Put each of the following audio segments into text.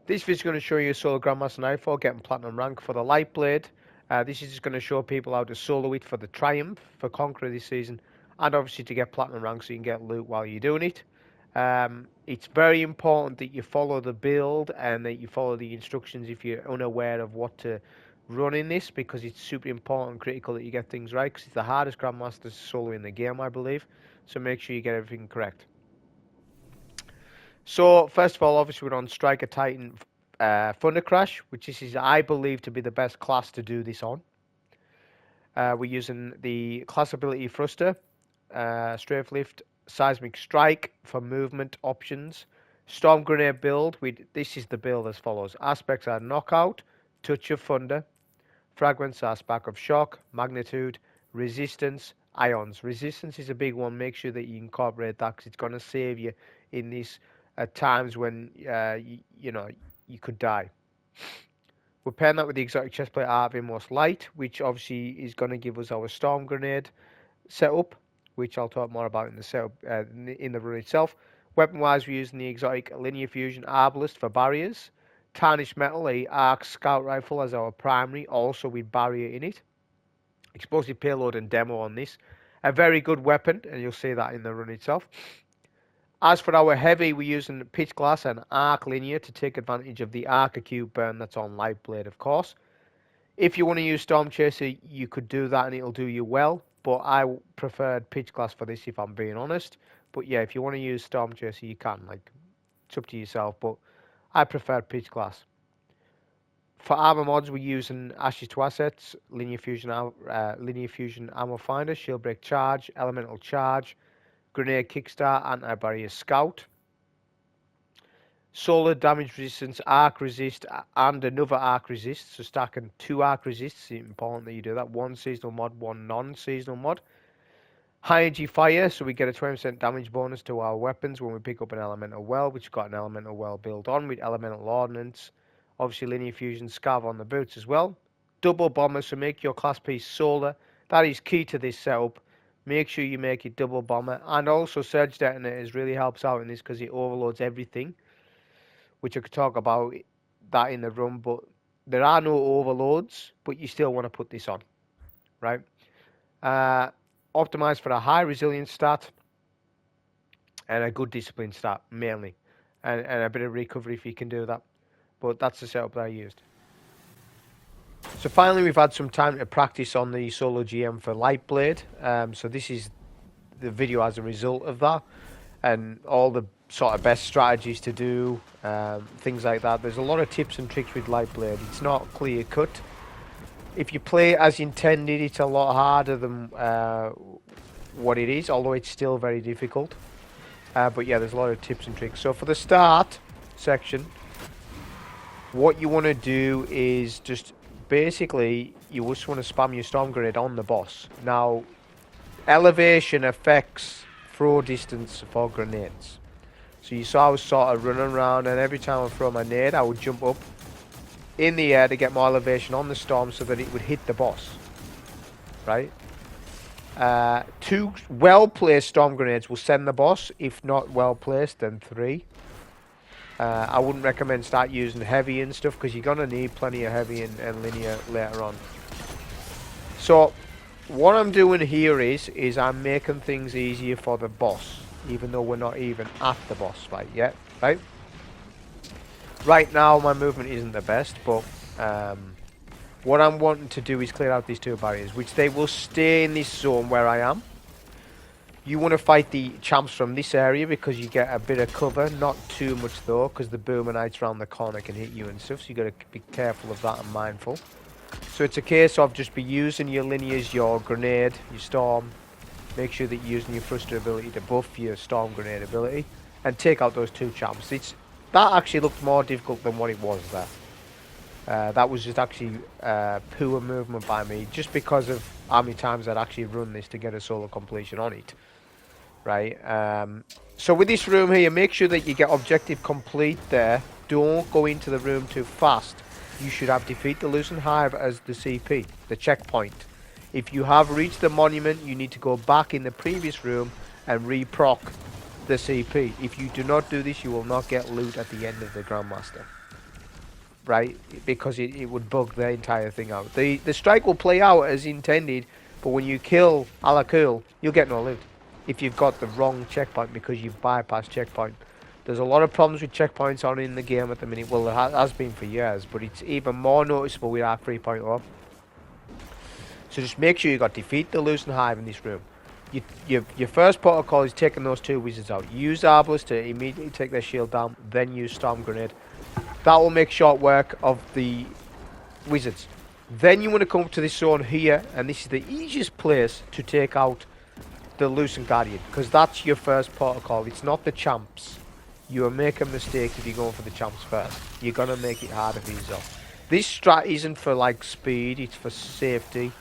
This video is going to show you solo Grandmaster Nightfall getting platinum rank for the Lightblade. This is just going to show people how to solo it for the Triumph for Conqueror this season, and obviously to get platinum rank so you can get loot while you're doing it. It's very important that you follow the build and that you follow the instructions if you're unaware of what to run in this, because it's super important and critical that you get things right, because it's the hardest Grandmaster solo in the game, I believe. So make sure you get everything correct. So first of all, obviously we're on Striker Titan Thunder Crash, which is I believe to be the best class to do this on. We're using the class ability Thruster, Strafe Lift, Seismic Strike for movement options. Storm Grenade build, this is the build as follows. Aspects are Knockout, Touch of Thunder. Fragments are Spark of Shock, Magnitude, Resistance, Ions. Resistance is a big one. Make sure that you incorporate that because it's going to save you in this at times when you could die. We're pairing that with the exotic chestplate art of Inmost Light, which obviously is going to give us our Storm Grenade setup, which I'll talk more about in the setup in the run itself. Weapon-wise, we're using the exotic Linear Fusion Arbalest for barriers. Tarnished Metal, a Arc Scout Rifle as our primary, also with barrier in it. Explosive payload and demo on this. A very good weapon, and you'll see that in the run itself. As for our heavy, we're using Pitchglass and Arc Linear to take advantage of the Arc Acute burn that's on Lightblade, of course. If you want to use Storm Chaser, you could do that and it'll do you well, but I preferred Pitchglass for this if I'm being honest. But yeah, if you want to use Storm Chaser, you can. Like, it's up to yourself, but I prefer Pitchglass. For armor mods, we're using Ashes to Assets, Linear Fusion Ammo Finder, Shield Break Charge, Elemental Charge, Grenade Kickstart, Anti-Barrier Scout. Solar Damage Resistance, Arc Resist, and another Arc Resist. So stacking 2 Arc Resists, it's important that you do that. 1 seasonal mod, 1 non-seasonal mod. High energy fire, so we get a 20% damage bonus to our weapons when we pick up an elemental well, which got an elemental well built on with elemental ordnance. Obviously Linear Fusion Scarf on the boots as well. Double bomber, so make your class piece solar. That is key to this setup. Make sure you make it double bomber. And also Surge Detonators really helps out in this because it overloads everything, which I could talk about that in the run, but there are no overloads, but you still want to put this on, right? Optimized for a high resilience stat and a good discipline stat, mainly. And a bit of recovery if you can do that. But that's the setup that I used. So finally, we've had some time to practice on the solo GM for Lightblade. So this is the video as a result of that, and all the sort of best strategies to do, things like that. There's a lot of tips and tricks with Lightblade. It's not clear cut. If you play as intended, it's a lot harder than what it is, although it's still very difficult. But yeah, there's a lot of tips and tricks. So for the start section, what you want to do is just basically, you just want to spam your Storm Grenade on the boss. Now, elevation affects throw distance for grenades. So you saw I was sort of running around, and every time I throw my nade, I would jump up in the air to get more elevation on the storm so that it would hit the boss. Right? 2 well-placed Storm Grenades will send the boss. If not well-placed, then 3. I wouldn't recommend start using heavy and stuff because you're going to need plenty of heavy and linear later on. So what I'm doing here is I'm making things easier for the boss, even though we're not even at the boss fight yet, right? Right now my movement isn't the best, but what I'm wanting to do is clear out these 2 barriers, which they will stay in this zone where I am. You want to fight the champs from this area because you get a bit of cover, not too much though, because the Boomer Knights around the corner can hit you and stuff, so you got to be careful of that and mindful. So it's a case of just be using your linears, your grenade, your storm. Make sure that you're using your Thruster ability to buff your Storm Grenade ability and take out those 2 champs. That actually looked more difficult than what it was there. That was just actually poor movement by me, just because of how many times I'd actually run this to get a solo completion on it. Right, so with this room here, make sure that you get objective complete there. Don't go into the room too fast. You should have defeat the Lucent Hive as the CP, the checkpoint. If you have reached the monument, you need to go back in the previous room and re-proc the CP. If you do not do this, you will not get loot at the end of the Grandmaster. right? Because it would bug the entire thing out. The strike will play out as intended, but when you kill Alak Hul, you'll get no loot. If you've got the wrong checkpoint because you've bypassed checkpoint. There's a lot of problems with checkpoints on in the game at the minute. Well, there has been for years, but it's even more noticeable with our 3.0. So just make sure you got defeat the Lucent Hive in this room. Your first protocol is taking those two wizards out. Use Arbalest to immediately take their shield down, then use Storm Grenade. That will make short work of the wizards. Then you want to come to this zone here, and this is the easiest place to take out the Lucent Guardian, because that's your first protocol. It's not the champs. You will make a mistake if you're going for the champs first. You're going to make it harder for yourself. This strat isn't for like speed, it's for safety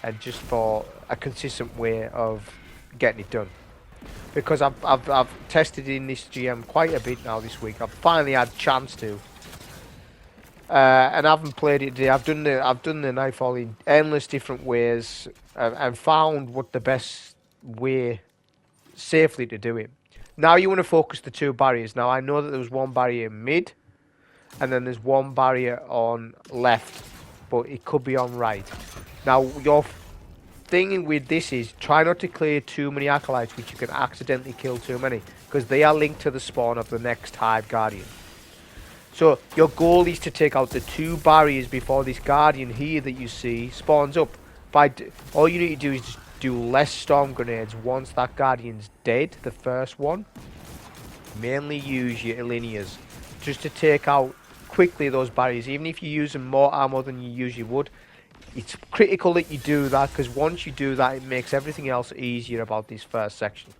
and just for a consistent way of getting it done. Because I've tested in this GM quite a bit now this week. I've finally had a chance to. And I haven't played it today. I've done the Nightfall in endless different ways and found what the best way safely to do it. Now you want to focus the two barriers. Now I know that there was one barrier mid, and then there's one barrier on left, but it could be on right. Now your thing with this is try not to clear too many acolytes, which you can accidentally kill too many, because they are linked to the spawn of the next Hive Guardian. So your goal is to take out the two barriers before this Guardian here that you see spawns up. All you need to do is just do less Storm Grenades once that Guardian's dead, the first one. Mainly use your Linears just to take out quickly those barriers. Even if you're using more ammo than you usually would, it's critical that you do that, because once you do that, it makes everything else easier about this first section.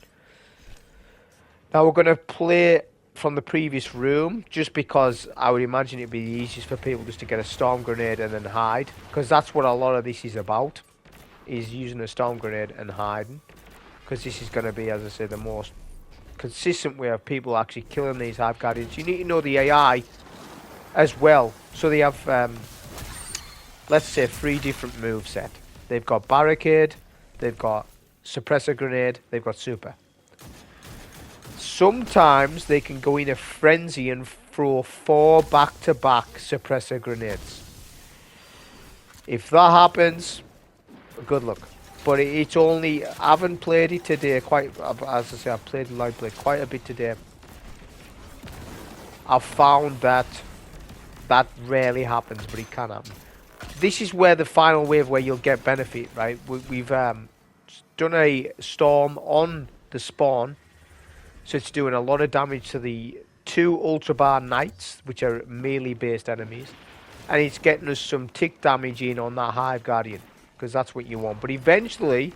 Now we're going to play from the previous room, just because I would imagine it'd be the easiest for people just to get a Storm Grenade and then hide, because that's what a lot of this is about, is using a Storm Grenade and hiding, because this is going to be, as I say, the most consistent way of people actually killing these Hive Guardians. You need to know the AI as well. So they have, let's say, 3 different moveset. They've got Barricade, they've got Suppressor Grenade, they've got Super. Sometimes they can go in a frenzy and throw 4 back-to-back Suppressor Grenades. If that happens, good luck. But it's only, I haven't played it today quite, as I say, I've played Lightblade quite a bit today. I've found that that rarely happens, but it can happen. This is where the final wave where you'll get benefit, right? We've done a storm on the spawn, so it's doing a lot of damage to the 2 Ultra Bar Knights, which are melee based enemies, and it's getting us some tick damage in on that Hive Guardian, because that's what you want. But eventually,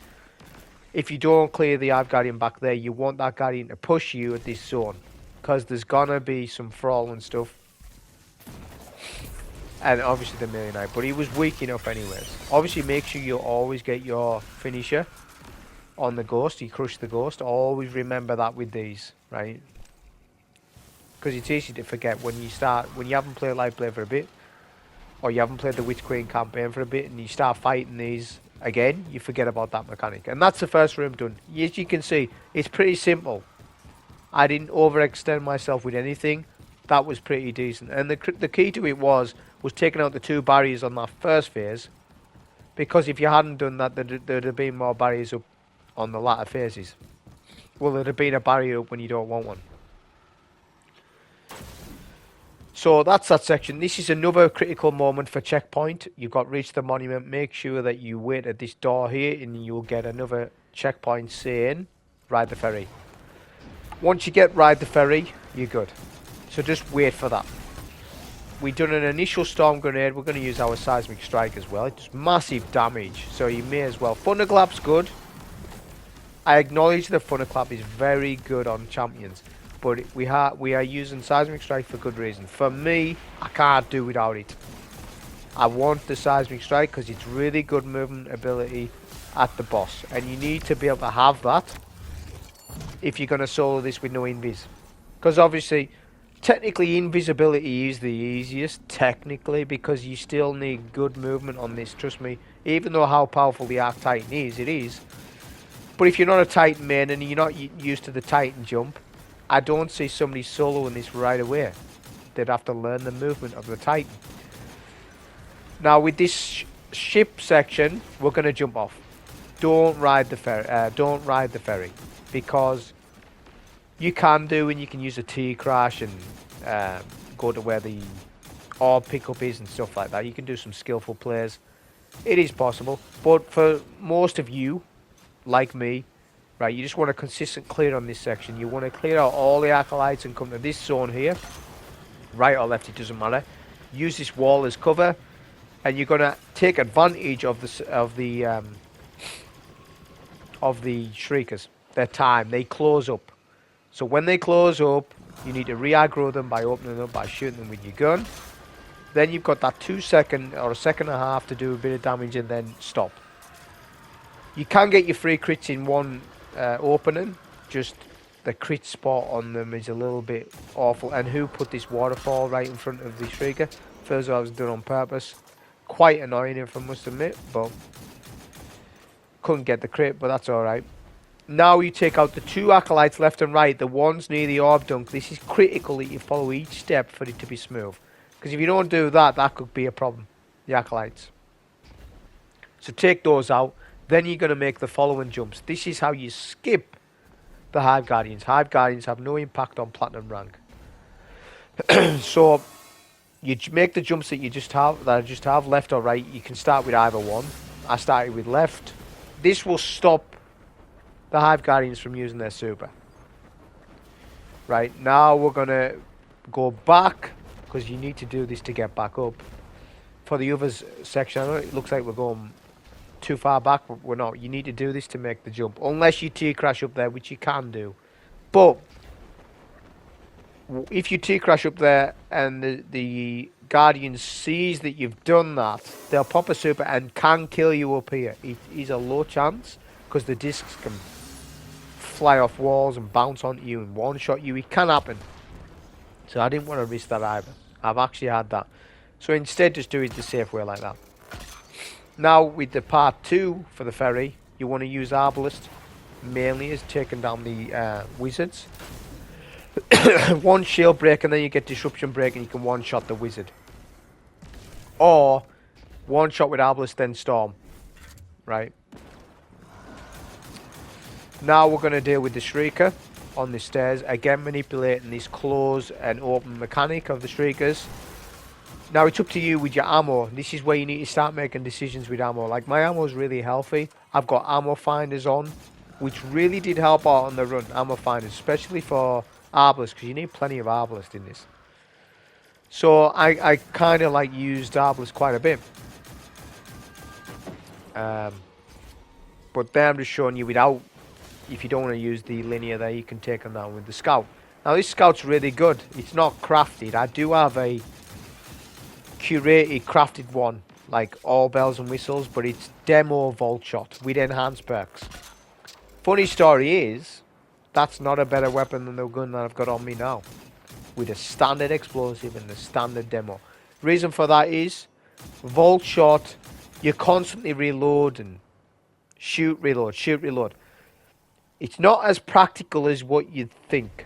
if you don't clear the Hive Guardian back there, you want that Guardian to push you at this zone, because there's gonna be some Thrall and stuff. And obviously the melee knight, but he was weak enough anyways. Obviously make sure you always get your finisher on the ghost. You crush the ghost. Always remember that with these, right? Because it's easy to forget when you haven't played Lightblade for a bit, or you haven't played the Witch Queen campaign for a bit, and you start fighting these again, you forget about that mechanic. And that's the first room done. As you can see, it's pretty simple. I didn't overextend myself with anything. That was pretty decent. And the key to it was taking out the 2 barriers on that first phase, because if you hadn't done that, there'd have been more barriers up on the latter phases. Well, there'd have been a barrier up when you don't want one. So that's that section. This is another critical moment for checkpoint. You've got reach the monument. Make sure that you wait at this door here, and you'll get another checkpoint saying ride the ferry. Once you get ride the ferry, you're good. So just wait for that. We've done an initial Storm Grenade. We're going to use our Seismic Strike as well. It does massive damage, so you may as well. Thunderclap's good. I acknowledge that Thunderclap is very good on champions, but we are using Seismic Strike for good reason. For me, I can't do without it. I want the Seismic Strike because it's really good movement ability at the boss, and you need to be able to have that if you're going to solo this with no invis. Because obviously, technically invisibility is the easiest, technically, because you still need good movement on this, trust me. Even though how powerful the Arc Titan is, it is. But if you're not a Titan main and you're not used to the Titan jump, I don't see somebody soloing this right away. they'd have to learn the movement of the Titan. Now with this ship section, we're going to jump off. Don't ride the ferry. Don't ride the ferry, because you can do, and you can use a T-crash and go to where the orb pickup is and stuff like that. You can do some skillful plays. It is possible, but for most of you, like me, right, you just want a consistent clear on this section. You want to clear out all the acolytes and come to this zone here, right or left, it doesn't matter. Use this wall as cover, and you're gonna take advantage of the shriekers. Their time, they close up. So when they close up, you need to re-aggro them by opening up, by shooting them with your gun. Then you've got that 2 second or a second and a half to do a bit of damage and then stop. You can get your free crits in one opening, just the crit spot on them is a little bit awful. And who put this waterfall right in front of the shrieker? First of all, it was done on purpose. Quite annoying, if I must admit, but couldn't get the crit, but that's alright. Now you take out the 2 acolytes left and right, the ones near the orb dunk. This is critical that you follow each step for it to be smooth. Because if you don't do that, that could be a problem. The acolytes. So take those out. Then you're going to make the following jumps. This is how you skip the Hive Guardians. Hive Guardians have no impact on Platinum rank. So you make the jumps that I just have, left or right. You can start with either one. I started with left. This will stop the Hive Guardians from using their super. Right, now we're going to go back, because you need to do this to get back up. For the others section, I know it looks like we're going too far back, but we're not. You need to do this to make the jump, unless you T-crash up there, which you can do. But if you T-crash up there and the Guardian sees that you've done that, they'll pop a super and can kill you up here. It is a low chance, because the discs can fly off walls and bounce onto you and one-shot you. It can happen. So I didn't want to risk that either. I've actually had that. So instead, just do it the safe way like that. Now with the part 2 for the ferry, you want to use Arbalest mainly as taking down the wizards. 1 shield break, and then you get disruption break, and you can one-shot the wizard. Or one shot with Arbalest, then storm. Right. Now we're going to deal with the Shrieker on the stairs. Again, manipulating this close and open mechanic of the Shriekers. Now it's up to you with your ammo. This is where you need to start making decisions with ammo. Like, my ammo is really healthy. I've got ammo finders on, which really did help out on the run. Ammo finders, especially for Arbalest, because you need plenty of Arbalest in this. So I kind of like used Arbalest quite a bit. But there I'm just showing you without. If you don't want to use the linear there, you can take them down with the Scout. Now this Scout's really good. It's not crafted. I do have a curated crafted one, like all bells and whistles, but it's demo Vault Shot with enhanced perks. Funny story is, that's not a better weapon than the gun that I've got on me now, with a standard explosive and the standard demo. Reason for that is, Vault Shot, you constantly reload and shoot, reload, shoot, reload. It's not as practical as what you'd think,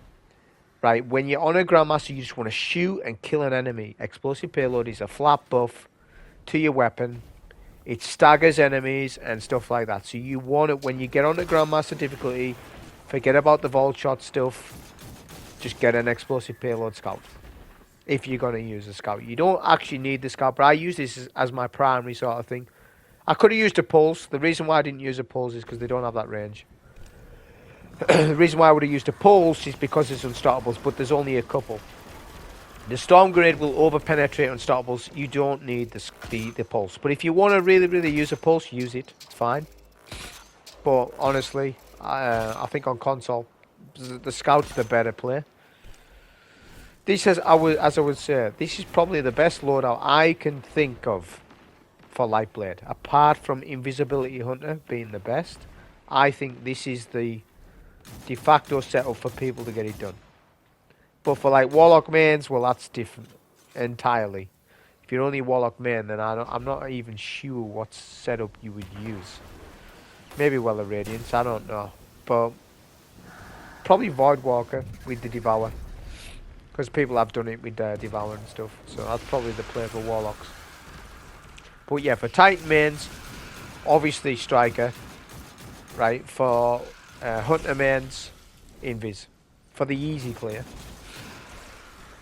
right? When you're on a Grandmaster, you just want to shoot and kill an enemy. Explosive payload is a flat buff to your weapon. It staggers enemies and stuff like that. So you want it, when you get on the Grandmaster difficulty, forget about the Vault Shot stuff. Just get an explosive payload Scout. If you're going to use a Scout. You don't actually need the Scout, but I use this as my primary sort of thing. I could have used a Pulse. The reason why I didn't use a Pulse is because they don't have that range. The reason why I would have used a Pulse is because there's Unstoppables, but there's only a couple. The Storm Grenade will over-penetrate Unstoppables. You don't need the Pulse. But if you want to really use a Pulse, use it. It's fine. But honestly, I think on console, the Scout's the better play. This, as I would say, this is probably the best loadout I can think of for Lightblade. Apart from Invisibility Hunter being the best, I think this is the de facto setup for people to get it done. But for like Warlock mains, well, that's different entirely. If you're only Warlock main, then I'm not even sure what setup you would use. Maybe Well of Radiance, I don't know. But probably Voidwalker with the Devour. Because people have done it with Devour and stuff. So that's probably the play for Warlocks. But yeah, for Titan mains, obviously Striker. Right, for Hunter mains, Invis. For the easy clear.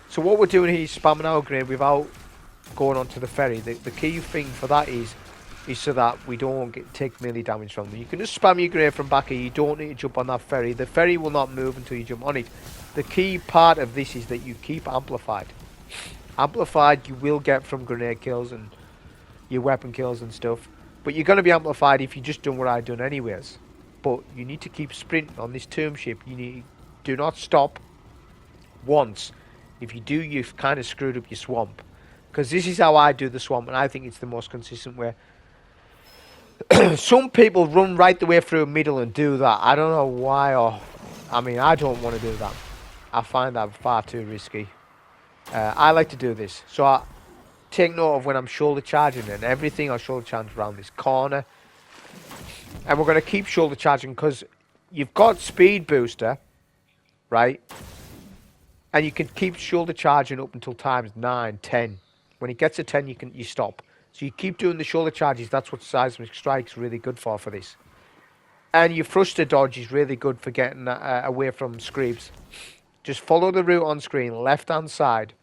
So what we're doing here is spamming our grenade without going onto the ferry. The key thing for that is so that we don't take melee damage from them. You can just spam your grenade from back here. You don't need to jump on that ferry. The ferry will not move until you jump on it. The key part of this is that you keep amplified. Amplified you will get from grenade kills and your weapon kills and stuff. But you're going to be amplified if you just done what I've done anyways. But you need to keep sprinting on this tomb ship. Do not stop once. If you do, you've kind of screwed up your swamp. Because this is how I do the swamp, and I think it's the most consistent way. Some people run right the way through middle and do that. I don't know why, I mean, I don't want to do that. I find that far too risky. I like to do this. So I take note of when I'm shoulder charging, and everything I'll shoulder charge around this corner. And we're going to keep shoulder charging because you've got speed booster, right? And you can keep shoulder charging up until times 9, 10. When it gets to 10, you stop. So you keep doing the shoulder charges. That's what Seismic Strike's really good for this. And your thruster dodge is really good for getting away from Screebs. Just follow the route on screen, left-hand side.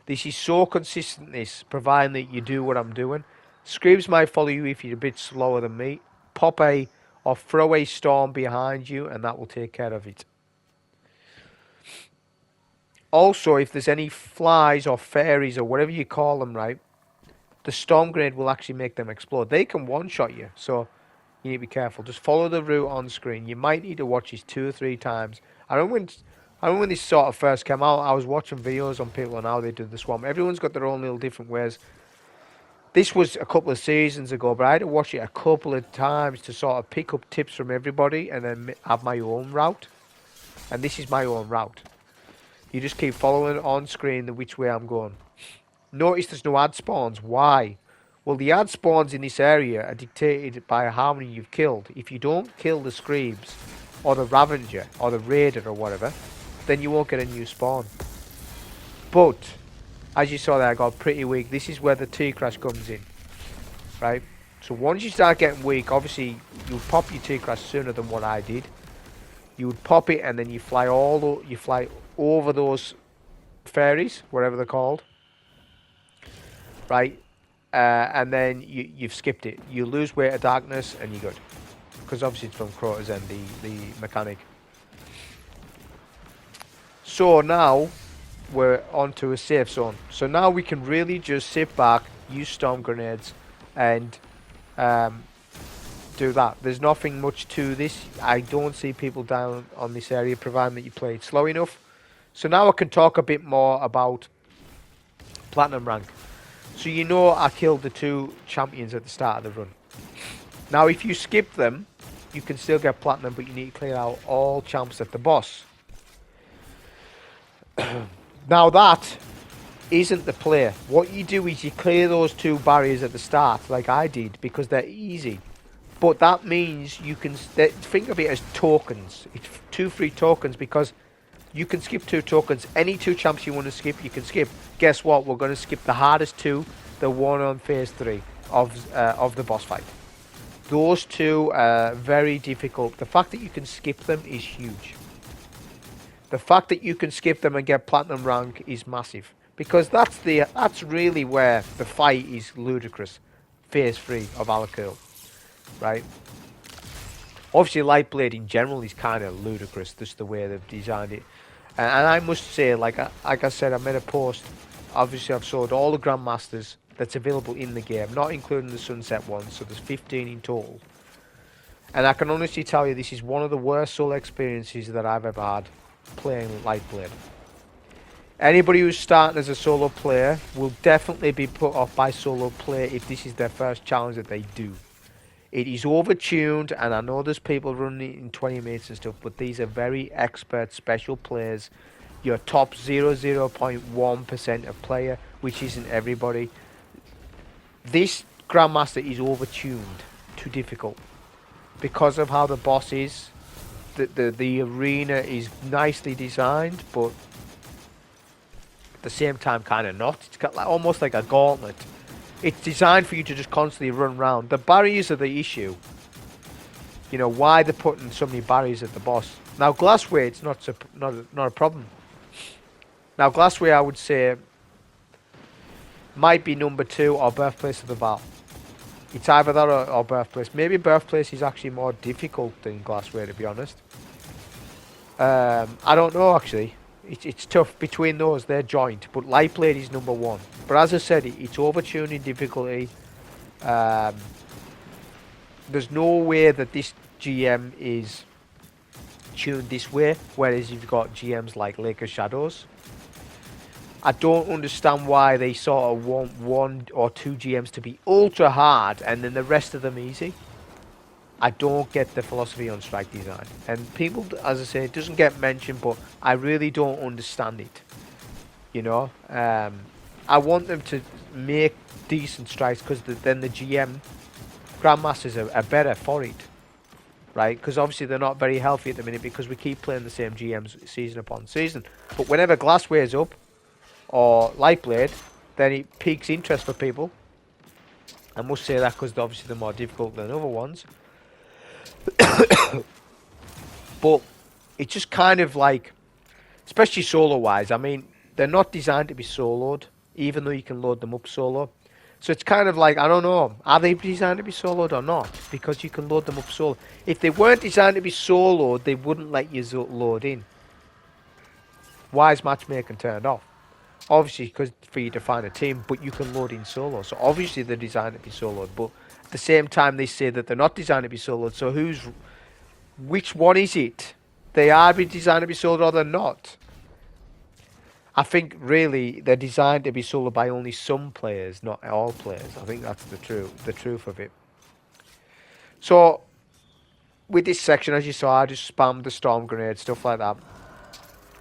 This is so consistent, this, providing that you do what I'm doing. Screebs might follow you if you're a bit slower than me. Pop a or throw a storm behind you, and that will take care of it. Also, if there's any flies or fairies or whatever you call them, right, the storm grenade will actually make them explode. They can one-shot you, so you need to be careful. Just follow the route on screen. You might need to watch this 2 or 3 times. I remember when this sort of first came out, I was watching videos on people and how they do the swamp. Everyone's got their own little different ways. This was a couple of seasons ago, but I had to watch it a couple of times to sort of pick up tips from everybody and then have my own route. And this is my own route. You just keep following on screen which way I'm going. Notice there's no ad spawns. Why? Well, the ad spawns in this area are dictated by how many you've killed. If you don't kill the Screebs, or the Ravager, or the Raider, or whatever, then you won't get a new spawn. But, as you saw there, I got pretty weak. This is where the T-Crash comes in. Right? So once you start getting weak, obviously, you pop your T-Crash sooner than what I did. You would pop it, and then you fly over those fairies, whatever they're called, right? And then you've skipped it. You lose weight of darkness, and you're good. Because obviously it's from Crota's End, the mechanic. So now we're onto a safe zone. So now we can really just sit back, use storm grenades, and do that. There's nothing much to this. I don't see people down on this area, providing that you play it slow enough. So now I can talk a bit more about Platinum rank. So you know I killed the 2 champions at the start of the run. Now if you skip them, you can still get Platinum, but you need to clear out all champs at the boss. Now that isn't the play. What you do is you clear those 2 barriers at the start, like I did, because they're easy. But that means you can think of it as tokens. It's 2 free tokens because you can skip 2 tokens. Any 2 champs you want to skip, you can skip. Guess what? We're going to skip the hardest 2, the one on phase 3 of the boss fight. Those 2 are very difficult. The fact that you can skip them is huge. The fact that you can skip them and get Platinum rank is massive. Because that's really where the fight is ludicrous. Phase 3 of Alak Hul. Right? Obviously, Lightblade in general is kind of ludicrous, just the way they've designed it. And I must say, like I said, I made a post. Obviously, I've sold all the Grandmasters that's available in the game, not including the Sunset ones, so there's 15 in total. And I can honestly tell you, this is one of the worst solo experiences that I've ever had playing Lightblade. Anybody who's starting as a solo player will definitely be put off by solo play if this is their first challenge that they do. It is overtuned, and I know there's people running it in 20 minutes and stuff, but these are very expert special players. Your top 0.1% of player, which isn't everybody. This Grandmaster is overtuned, too difficult. Because of how the boss is, the arena is nicely designed, but at the same time kind of not. It's got like almost like a gauntlet. It's designed for you to just constantly run around. The barriers are the issue. You know, why they're putting so many barriers at the boss. Now, glassware, it's not a problem. Now, glassware, I would say, might be number 2 or birthplace of the Val. It's either that or birthplace. Maybe birthplace is actually more difficult than glassware, to be honest. I don't know, actually. It's tough between those. They're joint. But Lightblade is number 1. But as I said, it's overtuning difficulty. There's no way that this GM is tuned this way, whereas you've got GMs like Lake of Shadows. I don't understand why they sort of want 1 or 2 GMs to be ultra hard and then the rest of them easy. I don't get the philosophy on strike design. And people, as I say, it doesn't get mentioned, but I really don't understand it. You know? I want them to make decent strikes because then the GM, Grandmasters are better for it. Right? Because obviously they're not very healthy at the minute because we keep playing the same GMs season upon season. But whenever Glassware's up, or Lightblade, then it piques interest for people. I must say that because obviously they're more difficult than other ones. But it's just kind of like, especially solo-wise, I mean, they're not designed to be soloed, even though you can load them up solo. So it's kind of like, I don't know, are they designed to be soloed or not? Because you can load them up solo. If they weren't designed to be soloed, they wouldn't let you load in. Why is matchmaking turned off? Obviously, because for you to find a team, but you can load in solo. So obviously they're designed to be soloed, but at the same time they say that they're not designed to be soloed. So which one is it? They are designed to be soloed or they're not. I think really they're designed to be soloed by only some players, not all players. I think that's the truth of it. So with this section, as you saw, I just spammed the storm grenade, stuff like that.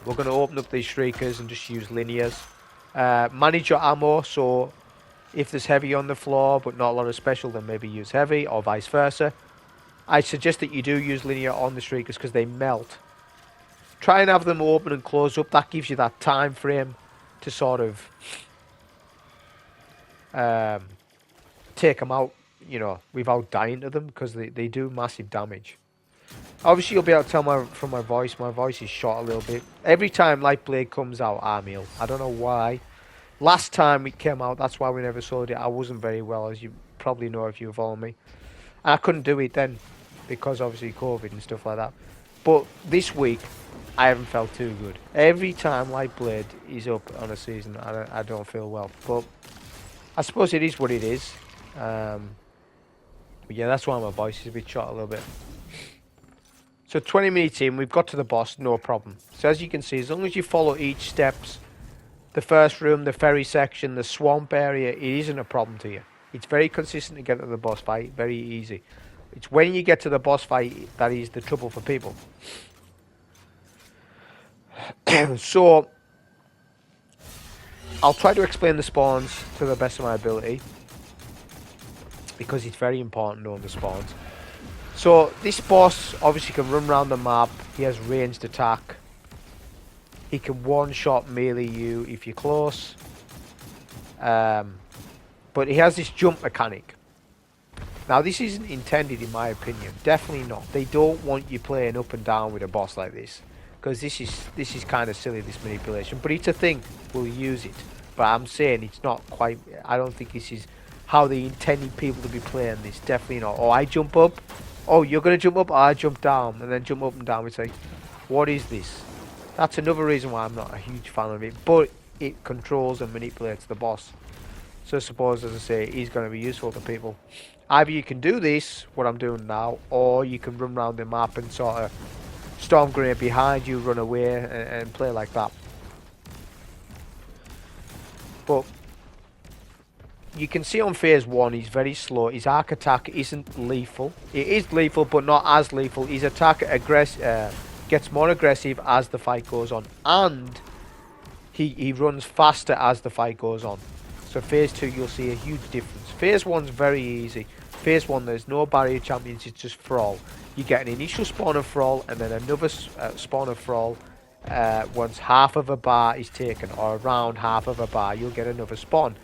We're going to open up these shriekers and just use linears. Manage your ammo, so if there's heavy on the floor but not a lot of special, then maybe use heavy or vice versa. I suggest that you do use linear on the shriekers because they melt. Try and have them open and close up. That gives you that time frame to sort of take them out, you know, without dying to them because they do massive damage. Obviously, you'll be able to tell from my voice is short a little bit. Every time Lightblade comes out, I'm ill. I don't know why. Last time it came out, that's why we never sold it. I wasn't very well, as you probably know if you follow me. And I couldn't do it then, because obviously COVID and stuff like that. But this week, I haven't felt too good. Every time Lightblade is up on a season, I don't feel well. But I suppose it is what it is. But yeah, that's why my voice is a bit short a little bit. So 20 minutes in, we've got to the boss, no problem. So as you can see, as long as you follow each steps, the first room, the ferry section, the swamp area, it isn't a problem to you. It's very consistent to get to the boss fight, very easy. It's when you get to the boss fight that is the trouble for people. So, I'll try to explain the spawns to the best of my ability, because it's very important to know the spawns. So this boss obviously can run around the map. He has ranged attack. He can one-shot melee you if you're close. But he has this jump mechanic. Now this isn't intended in my opinion. Definitely not. They don't want you playing up and down with a boss like this. Because this is kind of silly, this manipulation. But it's a thing. We'll use it. But I'm saying it's not quite... I don't think this is how they intended people to be playing this. Definitely not. Oh, I jump up. Oh, you're going to jump up? I jump down. And then jump up and down. It's like, what is this? That's another reason why I'm not a huge fan of it. But it controls and manipulates the boss. So I suppose, as I say, it is going to be useful to people. Either you can do this, what I'm doing now, or you can run around the map and sort of storm grenade behind you, run away, and play like that. But you can see on phase 1, he's very slow. His arc attack isn't lethal. It is lethal, but not as lethal. His attack gets more aggressive as the fight goes on, and he runs faster as the fight goes on. So phase 2, you'll see a huge difference. Phase 1's very easy. Phase 1, there's no barrier champions, it's just Thrall. You get an initial spawn of Thrall, and then another spawn of Thrall, once half of a bar is taken, or around half of a bar, you'll get another spawn.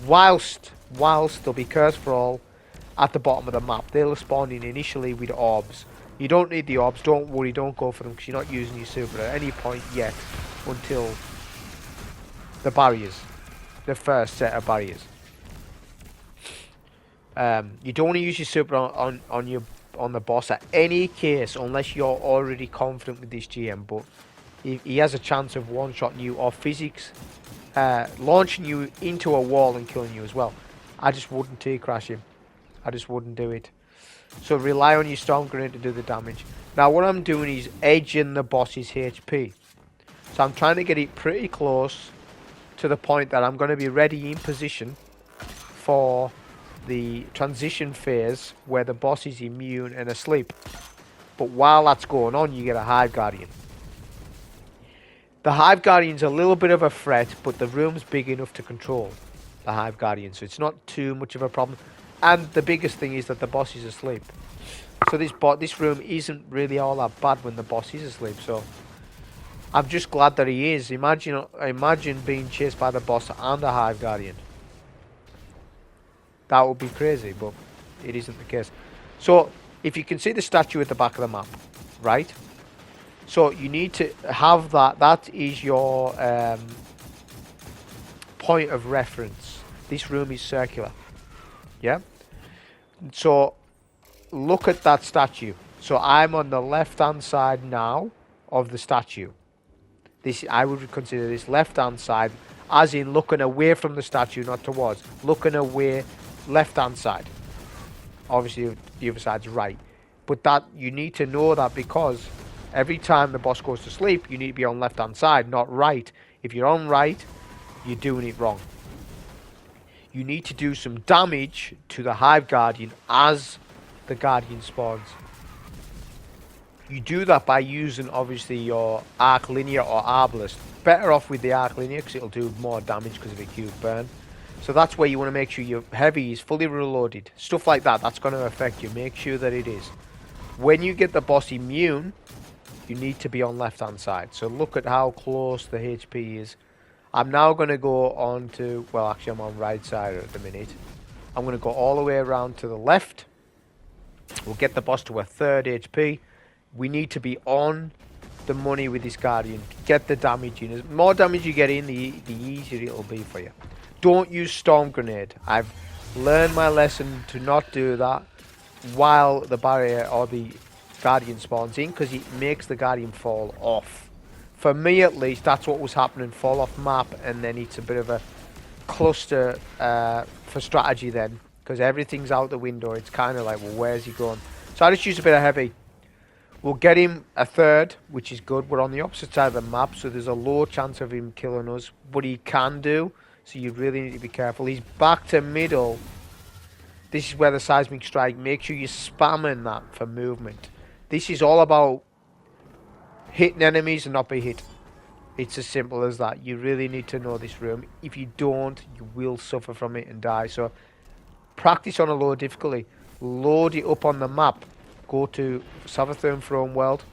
Whilst there'll be curse for all at the bottom of the map. They'll spawn in initially with orbs. You don't need the orbs, don't worry, don't go for them, because you're not using your super at any point yet until the barriers, the first set of barriers. You don't want to use your super on the boss at any case unless you're already confident with this GM, but he has a chance of one-shotting you or physics launching you into a wall and killing you as well. I just wouldn't T-crash him. I just wouldn't do it. So rely on your Storm Grenade to do the damage. Now what I'm doing is edging the boss's HP. So I'm trying to get it pretty close to the point that I'm going to be ready in position for the transition phase where the boss is immune and asleep. But while that's going on, you get a Hive Guardian. The Hive Guardian's a little bit of a threat, but the room's big enough to control the Hive Guardian, so it's not too much of a problem. And the biggest thing is that the boss is asleep. So this room isn't really all that bad when the boss is asleep, so I'm just glad that he is. Imagine being chased by the boss and a Hive Guardian. That would be crazy, but it isn't the case. So if you can see the statue at the back of the map, right? So you need to have that. That is your point of reference. This room is circular. Yeah? So look at that statue. So I'm on the left-hand side now of the statue. I would consider this left-hand side, as in looking away from the statue, not towards. Looking away, left-hand side. Obviously, the other side's right. But that you need to know that, because every time the boss goes to sleep, you need to be on left-hand side, not right. If you're on right, you're doing it wrong. You need to do some damage to the Hive Guardian as the Guardian spawns. You do that by using, obviously, your Arc Linear or Arbalest. Better off with the Arc Linear because it'll do more damage because of a cube burn. So that's where you want to make sure your heavy is fully reloaded. Stuff like that, that's going to affect you. Make sure that it is. When you get the boss immune, you need to be on left-hand side. So look at how close the HP is. I'm now going to go on to... Well, actually, I'm on right side at the minute. I'm going to go all the way around to the left. We'll get the boss to a third HP. We need to be on the money with this Guardian. Get the damage in. The more damage you get in, the easier it'll be for you. Don't use Storm Grenade. I've learned my lesson to not do that while the barrier or the Guardian spawns in, because it makes the Guardian fall off. For me, at least, that's what was happening. Fall off map, and then it's a bit of a cluster for strategy then, because everything's out the window. It's kind of like, well, where's he going? So I just use a bit of heavy. We'll get him a third, which is good. We're on the opposite side of the map, so there's a low chance of him killing us, but he can do, so you really need to be careful. He's back to middle. This is where the Seismic Strike. Make sure you're spamming that for movement. This is all about hitting enemies and not be hit. It's as simple as that. You really need to know this room. If you don't, you will suffer from it and die. So practice on a low difficulty. Load it up on the map. Go to Savathun Throne World.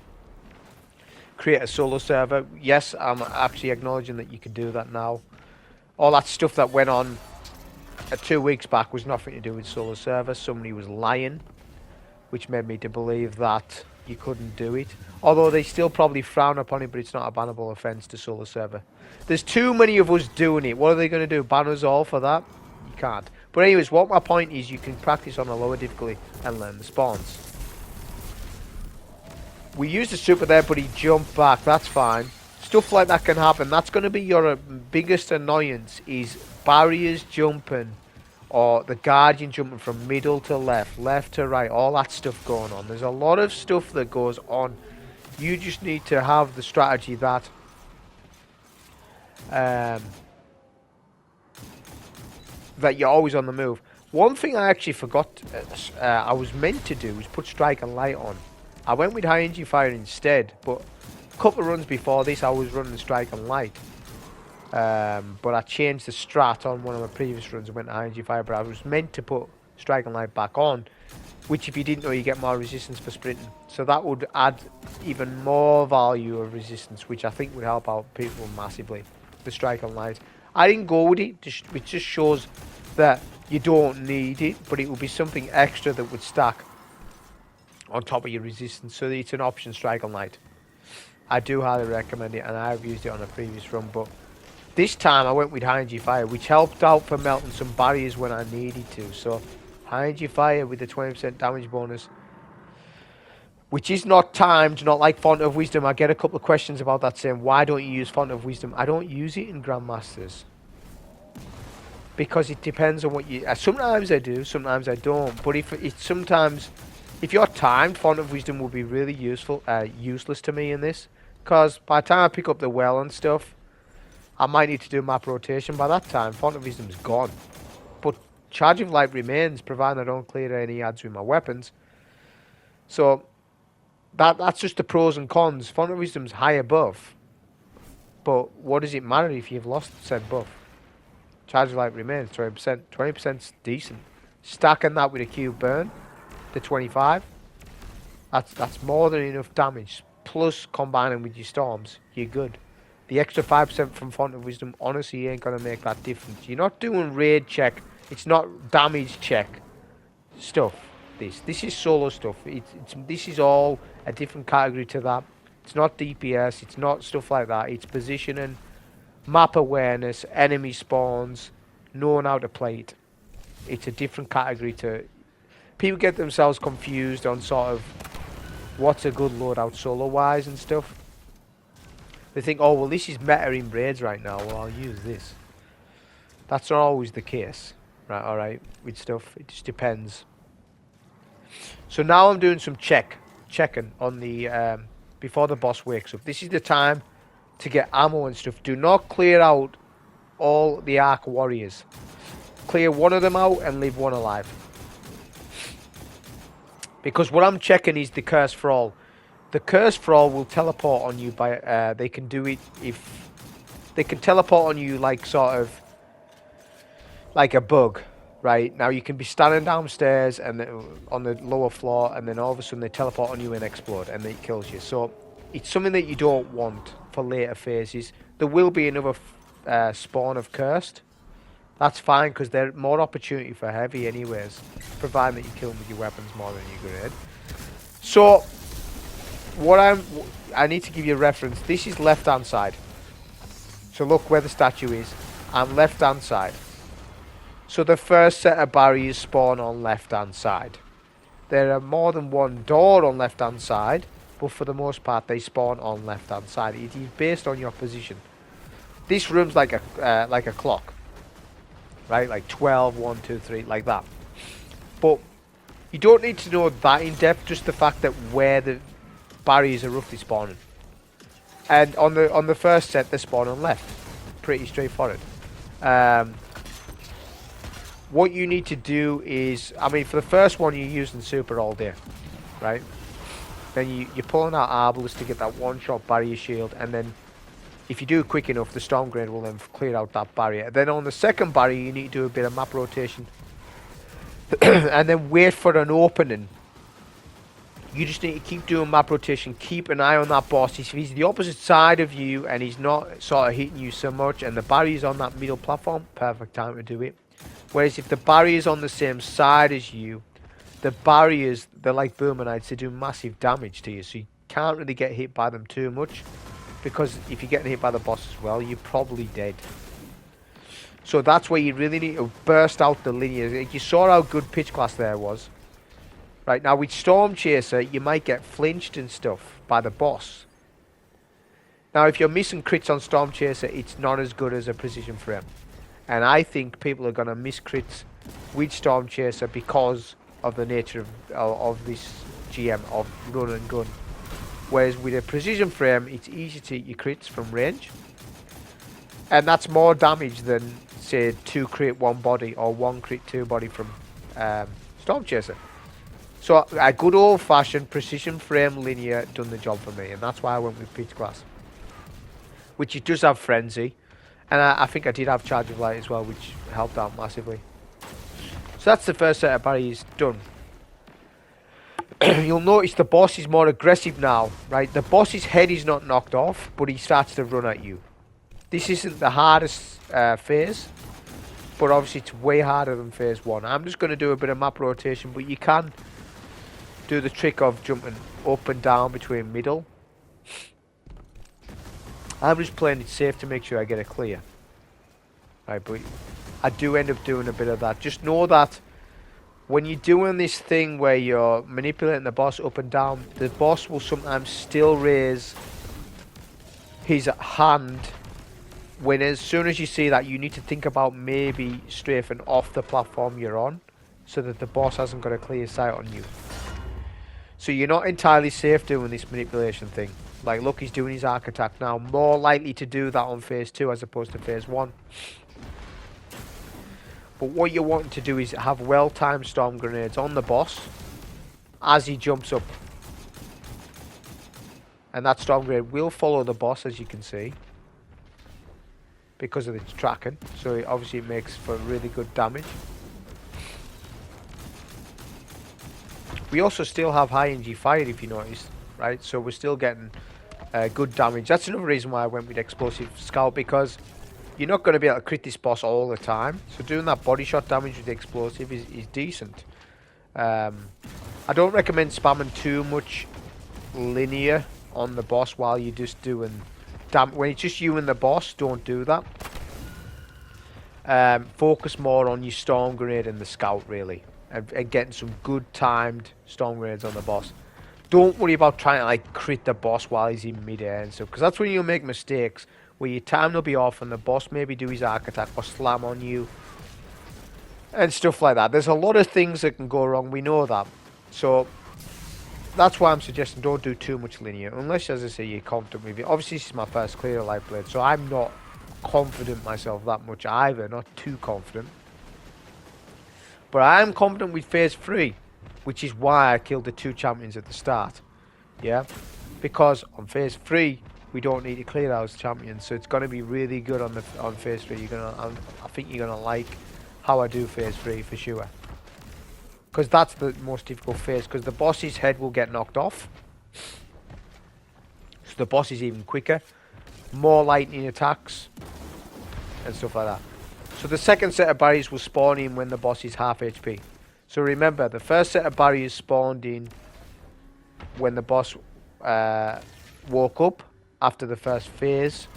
Create a solo server. Yes, I'm actually acknowledging that you can do that now. All that stuff that went on 2 weeks back was nothing to do with solo server. Somebody was lying, which made me to believe that you couldn't do it. Although they still probably frown upon it, but it's not a bannable offence to solo server. There's too many of us doing it. What are they going to do? Ban us all for that? You can't. But anyways, what my point is, you can practice on a lower difficulty and learn the spawns. We used the super there, but he jumped back. That's fine. Stuff like that can happen. That's going to be your biggest annoyance, is barriers jumping, or the Guardian jumping from middle to left, left to right, all that stuff going on. There's a lot of stuff that goes on. You just need to have the strategy that that you're always on the move. One thing I actually forgot I was meant to do was put Strike and Light on. I went with High Energy Fire instead, but a couple of runs before this I was running Strike and Light. But I changed the strat on one of my previous runs and went to High Energy Fire, but I was meant to put Strike and Light back on. which if you didn't know, you get more resistance for sprinting. So that would add even more value of resistance, which I think would help out people massively. The Strike on Light. I didn't go with it, which just shows that you don't need it, but it would be something extra that would stack on top of your resistance. So it's an option, Strike on Light. I do highly recommend it, and I've used it on a previous run, but this time I went with High Energy Fire, which helped out for melting some barriers when I needed to. So High Energy Fire with the 20% damage bonus, which is not timed, not like Font of Wisdom. I get a couple of questions about that saying, why don't you use Font of Wisdom? I don't use it in Grandmasters. Because it depends on what you... sometimes I do, sometimes I don't. But if you're timed, Font of Wisdom will be really useless to me in this. Because by the time I pick up the well and stuff, I might need to do map rotation. By that time, Font of Wisdom's gone. But Charge of Light remains, provided I don't clear any ads with my weapons. So that's just the pros and cons. Font of Wisdom's high above. But what does it matter if you've lost said buff? Charge of Light remains 20%. 20%'s decent. Stacking that with a cube burn to 25. That's more than enough damage. Plus combining with your storms, you're good. The extra 5% from Font of Wisdom honestly ain't gonna make that difference. You're not doing raid check. It's not damage check stuff. This is solo stuff. This is all a different category to that. It's not DPS. It's not stuff like that. It's positioning, map awareness, enemy spawns, knowing how to play it. It's a different category to... People get themselves confused on sort of what's a good loadout solo wise and stuff. They think, oh well, this is meta in raids right now, well I'll use this. That's not always the case. Right, alright, with stuff. It just depends. So now I'm doing some checking on the before the boss wakes up. This is the time to get ammo and stuff. Do not clear out all the Arc Warriors. Clear one of them out and leave one alive. Because what I'm checking is the Curse for All. The Curse for All will teleport on you by... they can do it if... They can teleport on you like sort of... like a bug. Right? Now you can be standing downstairs and on the lower floor, and then all of a sudden they teleport on you and explode and it kills you. So it's something that you don't want for later phases. There will be another spawn of Cursed. That's fine because there's more opportunity for heavy anyways, providing that you kill them with your weapons more than your grenade. So what I need to give you a reference. This is left hand side. So look where the statue is. I'm left hand side. So the first set of barriers spawn on left hand side. There are more than one door on left hand side, but for the most part they spawn on left hand side. It is based on your position. This room's like a clock. Right, like 12, 1, 2, 3, like that. But you don't need to know that in depth, just the fact that where the barriers are roughly spawning. And on the first set, they spawn on left. Pretty straightforward. What you need to do is, I mean, for the first one, you're using super all day, right? Then you're pulling out Arbalest to get that one-shot barrier shield, and then if you do it quick enough, the Storm Grenade will then clear out that barrier. Then on the second barrier, you need to do a bit of map rotation. And then wait for an opening. You just need to keep doing map rotation. Keep an eye on that boss. If he's the opposite side of you and he's not sort of hitting you so much and the barrier's on that middle platform, perfect time to do it. Whereas if the barrier's on the same side as you, the barriers, they're like Boomerites, they do massive damage to you. So you can't really get hit by them too much. Because if you're getting hit by the boss as well, you're probably dead. So that's where you really need to burst out the linear. You saw how good Pitchglass there was. Right, now with Storm Chaser, you might get flinched and stuff by the boss. Now if you're missing crits on Storm Chaser, it's not as good as a Precision Frame. And I think people are going to miss crits with Storm Chaser because of the nature of this GM of run and gun. Whereas with a Precision Frame, it's easy to hit your crits from range. And that's more damage than, say, 2 crit 1 body or 1 crit 2 body from Storm Chaser. So a good old-fashioned Precision Frame linear done the job for me. And that's why I went with Pitchglass. Which it does have Frenzy. And I think I did have Charge of Light as well, which helped out massively. So that's the first set of barriers done. you'll notice the boss is more aggressive now, right? The boss's head is not knocked off, but he starts to run at you. This isn't the hardest phase, but obviously it's way harder than phase 1. I'm just going to do a bit of map rotation, but you can do the trick of jumping up and down between middle. I'm just playing it safe to make sure I get it clear. Right, but I do end up doing a bit of that. Just know that when you're doing this thing where you're manipulating the boss up and down, the boss will sometimes still raise his hand. When as soon as you see that, you need to think about maybe strafing off the platform you're on, so that the boss hasn't got a clear sight on you. So you're not entirely safe doing this manipulation thing. Like, look, he's doing his arc attack now. More likely to do that on phase 2 as opposed to phase 1. But what you're wanting to do is have well-timed storm grenades on the boss as he jumps up. And that storm grenade will follow the boss, as you can see, because of its tracking. So obviously it makes for really good damage. We also still have high energy fire, if you notice, right? So we're still getting good damage. That's another reason why I went with Explosive Scout, because you're not going to be able to crit this boss all the time. So doing that body shot damage with the explosive is decent. I don't recommend spamming too much linear on the boss while you're just doing when it's just you and the boss. Don't do that. Focus more on your storm grenade and the scout, really, and getting some good timed storm grenades on the boss. Don't worry about trying to like crit the boss while he's in mid-air and stuff, because that's when you'll make mistakes where your time will be off and the boss maybe do his arc attack or slam on you and stuff like that. There's a lot of things that can go wrong, we know that. So that's why I'm suggesting don't do too much linear, unless, as I say, you're confident with it. Obviously this is my first clear of Lightblade, so I'm not confident myself that much either, not too confident. But I am confident with phase 3, which is why I killed the 2 champions at the start. Yeah, because on phase 3 we don't need to clear those champions, so it's going to be really good on phase 3. I think you're gonna like how I do phase 3 for sure, because that's the most difficult phase, because the boss's head will get knocked off, so the boss is even quicker, more lightning attacks and stuff like that. So the second set of barriers will spawn in when the boss is half HP. So remember, the first set of barriers spawned in when the boss woke up after the first phase.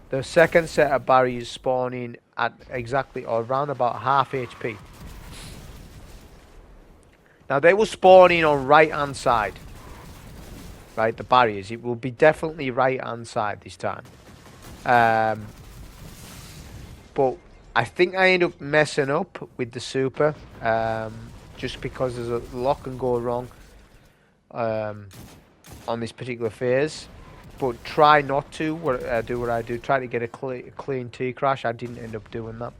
The second set of barriers spawn in at exactly or around about half HP. Now they will spawn in on right hand side. Right, the barriers. It will be definitely right hand side this time. But I think I end up messing up with the super, just because there's a lot can go wrong on this particular phase. But try not to do what I do. Try to get a clean T-crash. I didn't end up doing that.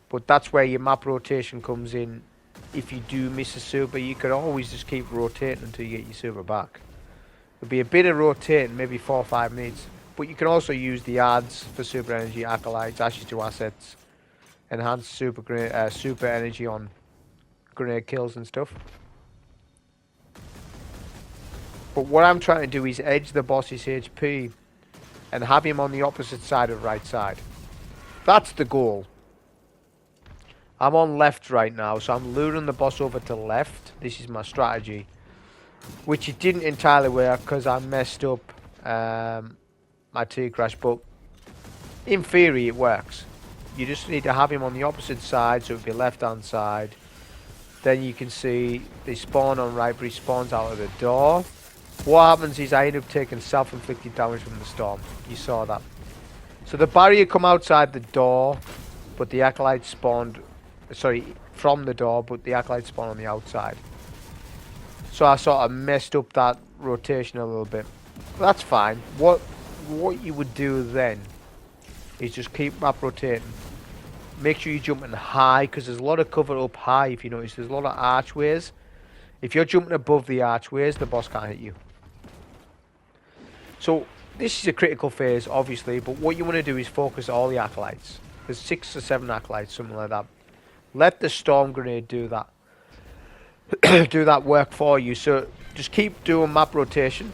But that's where your map rotation comes in. If you do miss a super, you can always just keep rotating until you get your super back. There'll be a bit of rotating, maybe 4 or 5 minutes. But you can also use the ads for super energy, acolytes, ashes to assets, enhance super energy on grenade kills and stuff. But what I'm trying to do is edge the boss's HP and have him on the opposite side of right side. That's the goal. I'm on left right now, so I'm luring the boss over to left. This is my strategy, which it didn't entirely work because I messed up my T-crash, but in theory it works. You just need to have him on the opposite side, so it'll be left hand side. Then you can see they spawn on right, but he spawns out of the door. What happens is I end up taking self-inflicted damage from the storm. You saw that. So the barrier come outside the door, but the acolyte spawned, sorry, from the door, but the acolyte spawned on the outside. So I sort of messed up that rotation a little bit. That's fine. What you would do then is just keep map rotating. Make sure you're jumping high, because there's a lot of cover up high. If you notice, there's a lot of archways. If you're jumping above the archways, the boss can't hit you. So this is a critical phase, obviously, but what you want to do is focus all the acolytes. There's 6 or 7 acolytes, something like that. Let the storm grenade do that. do that work for you. So just keep doing map rotation.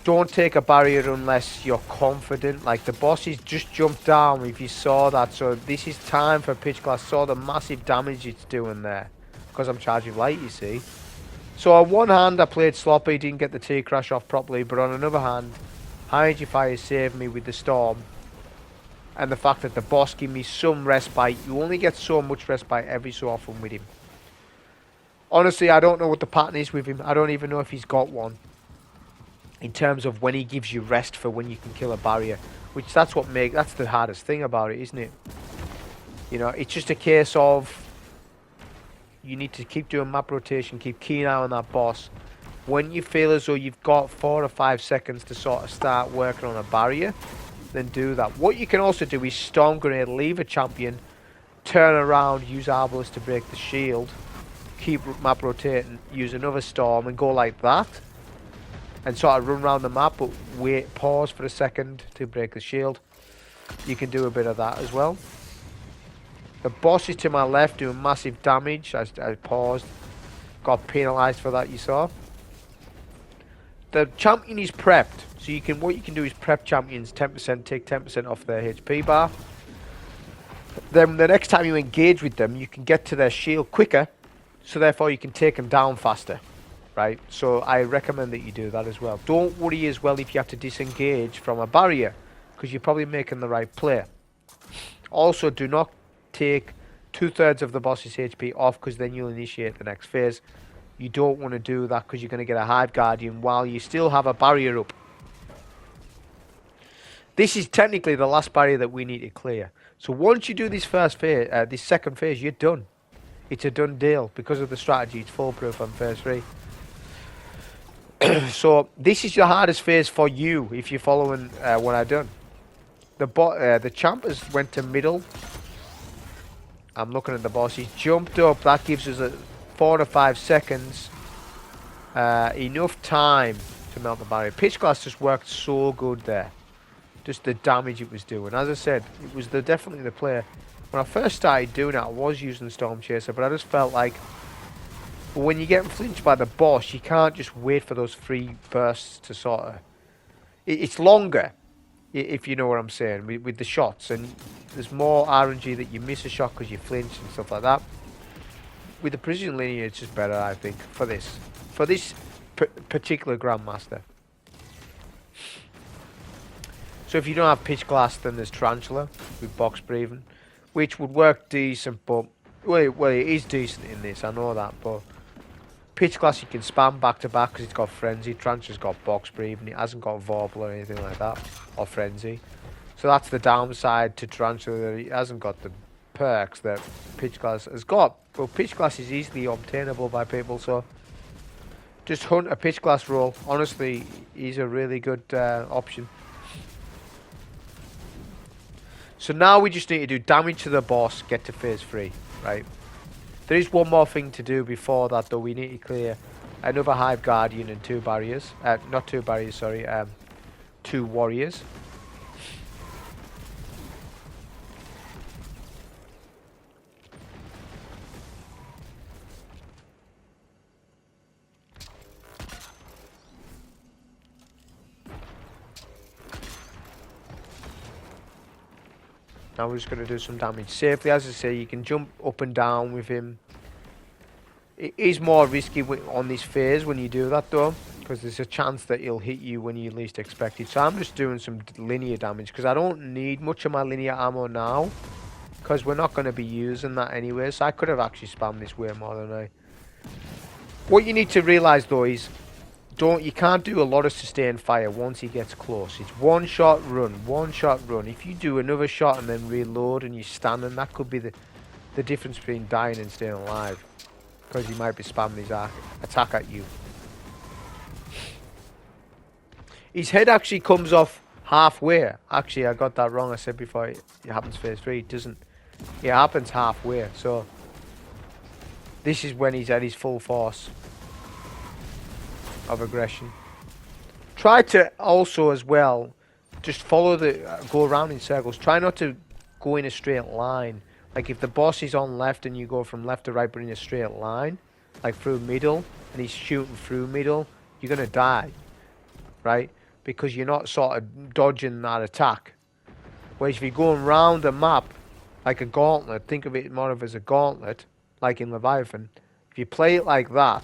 Don't take a barrier unless you're confident. Like the bosses just jumped down if you saw that. So this is time for Pitchglass. Saw the massive damage it's doing there. Because I'm charging light, you see. So on one hand I played sloppy, didn't get the T-crash off properly. But on another hand, High Energy Fire saved me with the storm. And the fact that the boss gave me some respite. You only get so much respite every so often with him. Honestly, I don't know what the pattern is with him. I don't even know if he's got one. In terms of when he gives you rest for when you can kill a barrier. Which that's the hardest thing about it, isn't it? You know, it's just a case of you need to keep doing map rotation, keep keen eye on that boss. When you feel as though you've got 4 or 5 seconds to sort of start working on a barrier, then do that. What you can also do is Storm Grenade, leave a champion, turn around, use Arbalest to break the shield, keep map rotating, use another storm and go like that. And sort of run around the map, but wait, pause for a second to break the shield. You can do a bit of that as well. The boss is to my left doing massive damage. I paused. Got penalised for that, you saw. The champion is prepped. So what you can do is prep champions 10%, take 10% off their HP bar. Then the next time you engage with them, you can get to their shield quicker. So therefore you can take them down faster. Right? So I recommend that you do that as well. Don't worry as well if you have to disengage from a barrier. Because you're probably making the right play. Also, do not take 2/3 of the boss's HP off, because then you'll initiate the next phase. You don't want to do that because you're going to get a Hive Guardian while you still have a barrier up. This is technically the last barrier that we need to clear. So once you do this this second phase, you're done. It's a done deal because of the strategy. It's foolproof on phase 3. So this is the hardest phase for you if you're following what I've done. The champ has went to middle. I'm looking at the boss. He's jumped up. That gives us 4 to 5 seconds. Enough time to melt the barrier. Pitchglass just worked so good there. Just the damage it was doing. As I said, it was definitely the player. When I first started doing it, I was using Storm Chaser, but I just felt like when you get flinched by the boss, you can't just wait for those 3 bursts to sort of... It's longer, if you know what I'm saying, with the shots. And there's more RNG that you miss a shot because you flinch and stuff like that. With the precision linear, it's just better, I think, for this. For this particular Grandmaster. So if you don't have Pitchglass, then there's Tarantula with box breathing, which would work decent, but... Well, it is decent in this, I know that, but... Pitchglass you can spam back to back because it's got Frenzy. Tarantula's got box breathing, it hasn't got Vorpal or anything like that, or Frenzy. So that's the downside to Tarantula, that it hasn't got the perks that Pitchglass has got. But Pitchglass is easily obtainable by people, so... Just hunt a Pitchglass roll. Honestly, he's a really good option. So now we just need to do damage to the boss, get to phase 3, right? There is one more thing to do before that though. We need to clear another Hive Guardian and 2 barriers. Not 2 barriers, sorry. 2 warriors. Now we're just going to do some damage safely. As I say, you can jump up and down with him. It is more risky on this phase when you do that though, because there's a chance that he'll hit you when you least expect it. So I'm just doing some linear damage because I don't need much of my linear ammo now, because we're not going to be using that anyway. So I could have actually spammed this way more than I. What you need to realise though is, you can't do a lot of sustained fire once he gets close. It's one shot run. If you do another shot and then reload and you're standing, that could be the difference between dying and staying alive, because he might be spamming his attack at you. His head actually comes off halfway. Actually, I got that wrong. I said before it happens phase 3. It doesn't. It happens halfway. So this is when he's at his full force of aggression. Try to also as well just follow go around in circles. Try not to go in a straight line Like if the boss is on left and you go from left to right but in a straight line, like through middle, and he's shooting through middle, you're going to die, right? Because you're not sort of dodging that attack. Whereas if you're going round the map, like a gauntlet, think of it more of as a gauntlet, like in Leviathan. If you play it like that,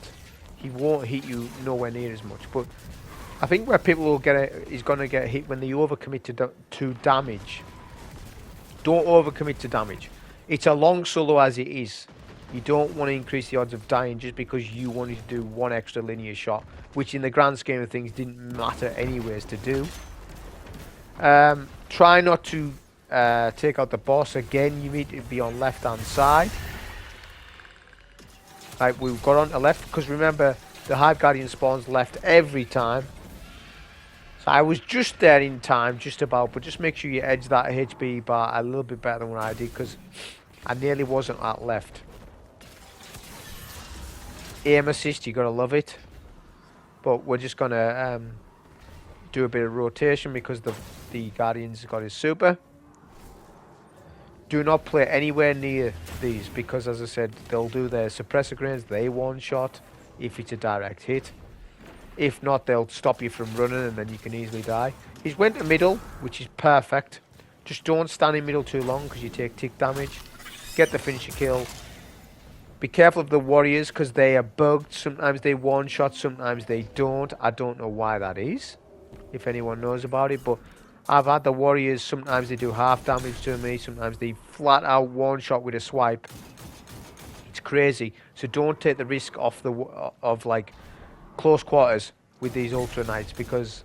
he won't hit you nowhere near as much. But I think where people will get it is going to get hit when they overcommit to damage. Don't overcommit to damage. It's a long solo as it is. You don't want to increase the odds of dying just because you wanted to do one extra linear shot, which in the grand scheme of things didn't matter anyways to do. Try not to take out the boss. Again, you need to be on left hand side. Right, we've got on to left because remember the Hive Guardian spawns left every time. So I was just there in time, just about, but just make sure you edge that HP bar a little bit better than what I did because I nearly wasn't at left. Aim assist, you gotta love it. But we're just gonna do a bit of rotation because the Guardian's got his super. Do not play anywhere near these because, as I said, they'll do their suppressor grenades. They one-shot if it's a direct hit. If not, they'll stop you from running and then you can easily die. He's went to middle, which is perfect. Just don't stand in middle too long because you take tick damage. Get the finisher kill. Be careful of the warriors because they are bugged. Sometimes they one-shot, sometimes they don't. I don't know why that is, if anyone knows about it, but I've had the warriors, sometimes they do half damage to me, sometimes they flat out one-shot with a swipe. It's crazy. So don't take the risk of like close quarters with these Ultra Knights because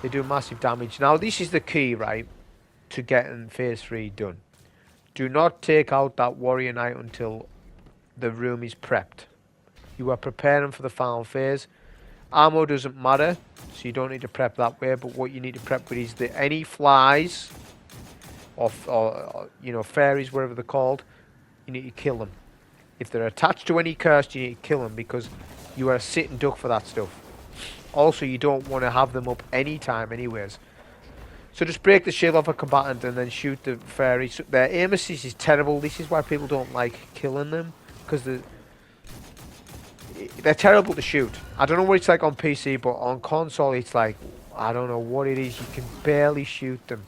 they do massive damage. Now this is the key, right, to getting phase 3 done. Do not take out that warrior knight until the room is prepped. You are preparing for the final phase. Ammo doesn't matter, so you don't need to prep that way, but what you need to prep with is any flies or you know, fairies, whatever they're called, you need to kill them. If they're attached to any curse, you need to kill them because you are a sitting duck for that stuff. Also, you don't want to have them up anytime anyways. So just break the shield off a combatant and then shoot the fairy. So their aim assist is terrible. This is why people don't like killing them, because they're terrible to shoot. I don't know what it's like on PC, but on console it's like, I don't know what it is. You can barely shoot them.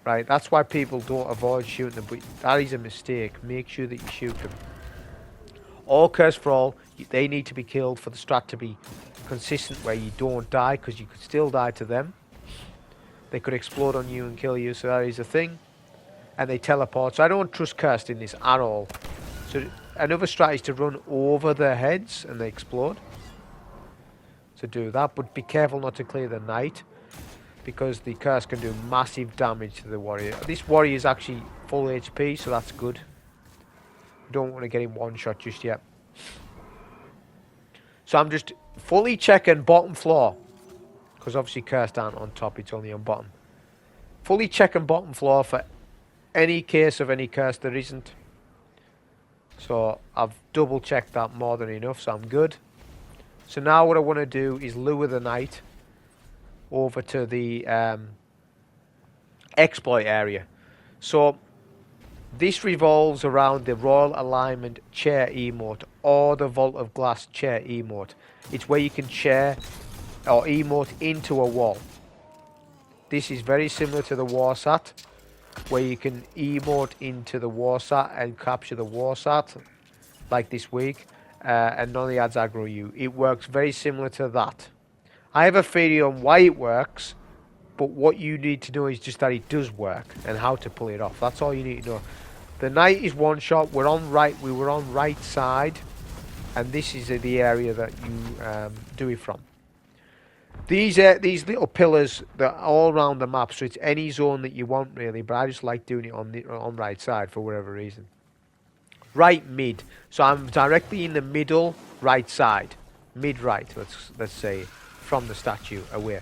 Right? That's why people don't avoid shooting them, but that is a mistake. Make sure that you shoot them. All curse for all, they need to be killed for the strat to be consistent where you don't die, because you could still die to them. They could explode on you and kill you, so that is a thing. And they teleport, so I don't trust cursed in this at all. So another strat is to run over their heads and they explode. So do that, but be careful not to clear the knight, because the curse can do massive damage to the warrior. This warrior is actually full HP, so that's good. Don't want to get him one shot just yet. So I'm just fully checking bottom floor, because obviously cursed aren't on top, it's only on bottom. Fully checking bottom floor for any case of any curse there isn't. So I've double checked that more than enough, so I'm good. So now what I want to do is lure the knight over to the exploit area. So this revolves around the Royal Alignment chair emote or the Vault of Glass chair emote. It's where you can chair or emote into a wall. This is very similar to the Warsat, where you can emote into the Warsat and capture the Warsat, like this week, and none of the ads aggro you. It works very similar to that. I have a theory on why it works, but what you need to know is just that it does work and how to pull it off. That's all you need to know. The knight is one shot. We were on right side, and this is the area that you do it from. These little pillars, they're all around the map, so it's any zone that you want really, but I just like doing it on right side for whatever reason. Right mid, so I'm directly in the middle right side, mid right, let's say, from the statue away.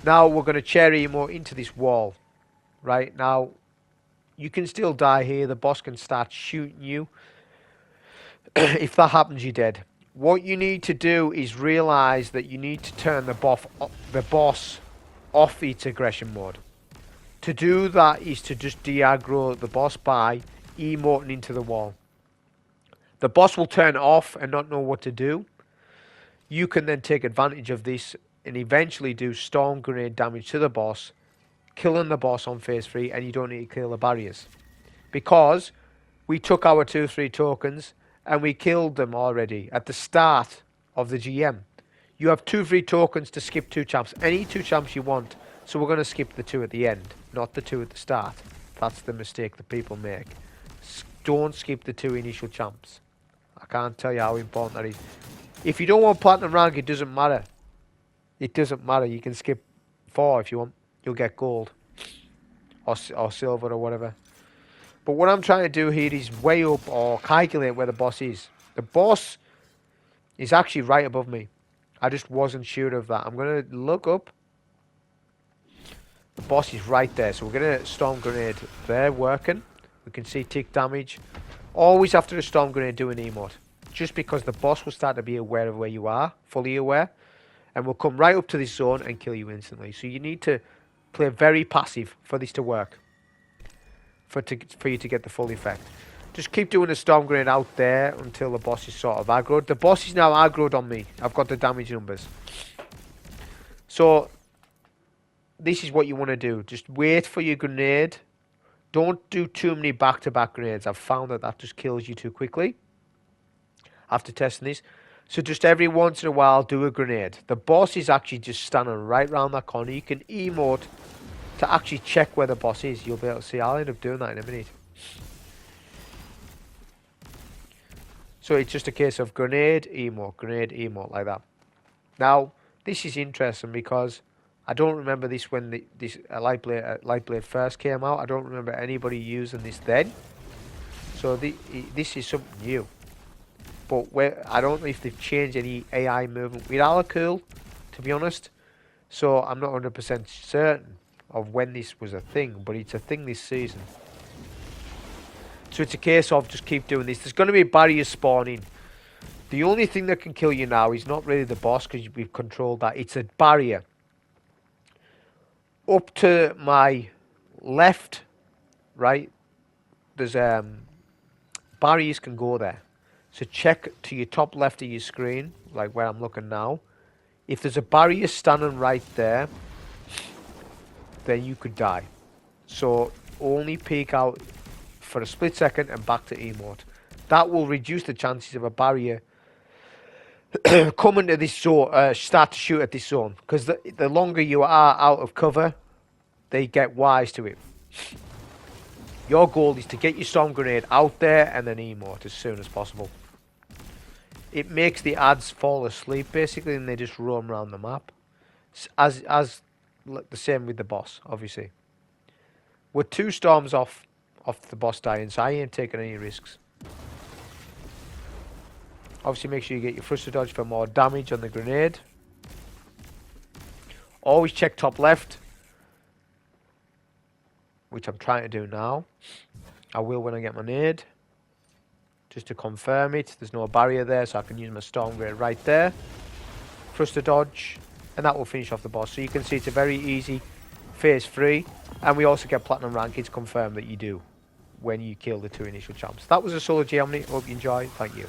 Now we're going to chair emote into this wall. Right now, you can still die here. The boss can start shooting you. If that happens, you're dead. What you need to do is realize that you need to turn the boss off its aggression mode. To do that is to just de-aggro the boss by emoting into the wall. The boss will turn off and not know what to do. You can then take advantage of this and eventually do storm grenade damage to the boss, killing the boss on phase 3, and you don't need to kill the barriers. Because we took our 2-3 tokens and we killed them already at the start of the GM. You have 2-3 tokens to skip 2 champs. Any 2 champs you want. So we're going to skip the 2 at the end, not the 2 at the start. That's the mistake that people make. Don't skip the 2 initial champs. I can't tell you how important that is. If you don't want platinum rank, it doesn't matter. It doesn't matter. You can skip 4 if you want. You'll get gold. Or silver or whatever. But what I'm trying to do here is weigh up or calculate where the boss is. The boss is actually right above me. I just wasn't sure of that. I'm going to look up. The boss is right there. So we're going to storm grenade there working. We can see tick damage. Always after a storm grenade do an emote. Just because the boss will start to be aware of where you are. Fully aware. And will come right up to this zone and kill you instantly. So you need to play very passive for this to work. For you to get the full effect. Just keep doing the storm grenade out there until the boss is sort of aggroed. The boss is now aggroed on me. I've got the damage numbers. So this is what you want to do. Just wait for your grenade. Don't do too many back-to-back grenades. I've found that just kills you too quickly. After testing this. So just every once in a while do a grenade. The boss is actually just standing right around that corner. You can emote to actually check where the boss is. You'll be able to see. I'll end up doing that in a minute. So it's just a case of grenade, emote, like that. Now, this is interesting because I don't remember this when this Lightblade first came out. I don't remember anybody using this then. So this is something new. But I don't know if they've changed any AI movement with Alak Hul, to be honest. So I'm not 100% certain of when this was a thing, but it's a thing this season. So it's a case of just keep doing this. There's going to be barriers spawning. The only thing that can kill you now is not really the boss because we've controlled that. It's a barrier. Up to my left, right, there's barriers can go there. So check to your top left of your screen, like where I'm looking now. If there's a barrier standing right there, then you could die. So only peek out for a split second and back to emote. That will reduce the chances of a barrier coming to this zone, start to shoot at this zone. Because the longer you are out of cover, they get wise to it. Your goal is to get your storm grenade out there and then emote as soon as possible. It makes the ads fall asleep basically and they just roam around the map. As the same with the boss, obviously. We're 2 storms off the boss dying, so I ain't taking any risks. Obviously make sure you get your thruster dodge for more damage on the grenade. Always check top left, which I'm trying to do now. I will when I get my nade. Just to confirm it, there's no barrier there, so I can use my storm grenade right there. Thruster dodge, and that will finish off the boss. So you can see it's a very easy phase 3, and we also get platinum rank. It's confirmed that you do when you kill the 2 initial champs. That was a solo Geomni. Hope you enjoyed. Thank you.